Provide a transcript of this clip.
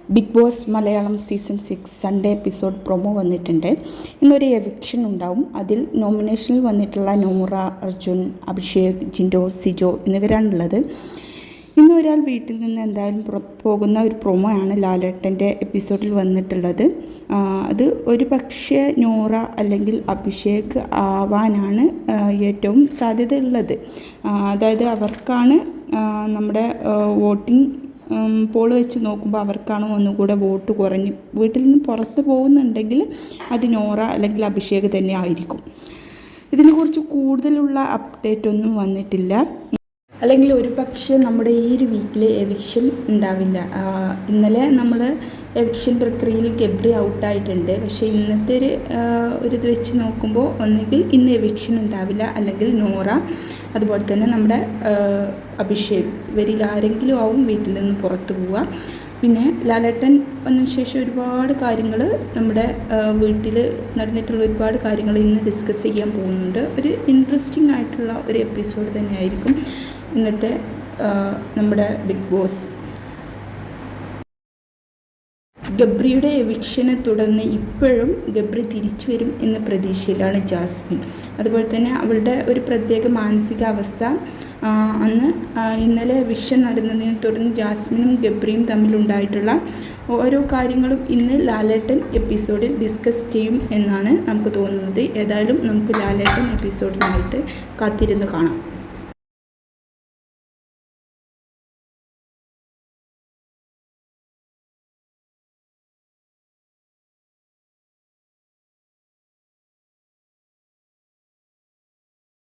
Big Boss Malayalam season 6 Sunday episode promo വന്നിട്ടുണ്ട്. ഇന്നൊരു eviction ഉണ്ടാവും. അതിൽ നോമിനേഷനിൽ വന്നിട്ടുള്ള നൂറ, അർജുൻ, അഭിഷേക്, ജിൻഡോ, സിജോ എന്നിവരാണുള്ളത്. ഇന്ന് ഒരാൾ വീട്ടിൽ നിന്ന് എന്തായാലും പുറത്തു പോകുന്ന ഒരു പ്രൊമോ ആണ് ലാലേട്ടൻ്റെ എപ്പിസോഡിൽ വന്നിട്ടുള്ളത്. അത് ഒരു പക്ഷേ നൂറ അല്ലെങ്കിൽ അഭിഷേക് ആവാനാണ് ഏറ്റവും സാധ്യതയുള്ളത്. അതായത് അവർക്കാണ് നമ്മുടെ വോട്ടിംഗ് പോൾ വെച്ച് നോക്കുമ്പോൾ അവർക്കാണ് ഒന്നുകൂടെ വോട്ട് കുറഞ്ഞ് വീട്ടിൽ നിന്ന് പുറത്ത് പോകുന്നുണ്ടെങ്കിൽ അത് നോറ അല്ലെങ്കിൽ അഭിഷേക് തന്നെ ആയിരിക്കും. ഇതിനെക്കുറിച്ച് കൂടുതലുള്ള അപ്ഡേറ്റ് ഒന്നും വന്നിട്ടില്ല. അല്ലെങ്കിൽ ഒരു പക്ഷേ നമ്മുടെ ഈ ഒരു വീക്കിൽ എവിക്ഷൻ ഉണ്ടാവില്ല. ഇന്നലെ നമ്മൾ എവിക്ഷൻ പ്രക്രിയയിൽ ഗബ്രി ഔട്ടായിട്ടുണ്ട്. പക്ഷേ ഇന്നത്തെ ഒരു ഇത് വെച്ച് നോക്കുമ്പോൾ ഒന്നുകിൽ ഇന്ന് എവിക്ഷൻ ഉണ്ടാവില്ല, അല്ലെങ്കിൽ നോറ, അതുപോലെ തന്നെ നമ്മുടെ അഭിഷേക്, ഇവരിൽ ആരെങ്കിലും ആവും വീട്ടിൽ നിന്ന് പുറത്തു പോവുക. പിന്നെ ലാലേട്ടൻ വന്നതിന് ശേഷം ഒരുപാട് കാര്യങ്ങൾ നമ്മുടെ വീട്ടിൽ നടന്നിട്ടുള്ള ഒരുപാട് കാര്യങ്ങൾ ഇന്ന് ഡിസ്കസ് ചെയ്യാൻ പോകുന്നുണ്ട്. ഒരു ഇൻട്രസ്റ്റിംഗ് ആയിട്ടുള്ള ഒരു എപ്പിസോഡ് തന്നെയായിരിക്കും ഇന്നത്തെ നമ്മുടെ ബിഗ് ബോസ്. ഗബ്രിയുടെ എവിക്ഷനെ തുടർന്ന് ഇപ്പോഴും ഗബ്രി തിരിച്ചു വരും എന്ന പ്രതീക്ഷയിലാണ് ജാസ്മിൻ. അതുപോലെ തന്നെ അവളുടെ ഒരു പ്രത്യേക മാനസികാവസ്ഥ അന്ന് ഇന്നലെ എവിക്ഷൻ നടന്നതിനെ തുടർന്ന് ജാസ്മിനും ഗബ്രിയും തമ്മിലുണ്ടായിട്ടുള്ള ഓരോ കാര്യങ്ങളും ഇന്ന് ലാലേട്ടൻ എപ്പിസോഡിൽ ഡിസ്കസ് ചെയ്യും എന്നാണ് നമുക്ക് തോന്നുന്നത്. ഏതായാലും നമുക്ക് ലാലേട്ടൻ എപ്പിസോഡിനായിട്ട് കാത്തിരുന്ന് കാണാം.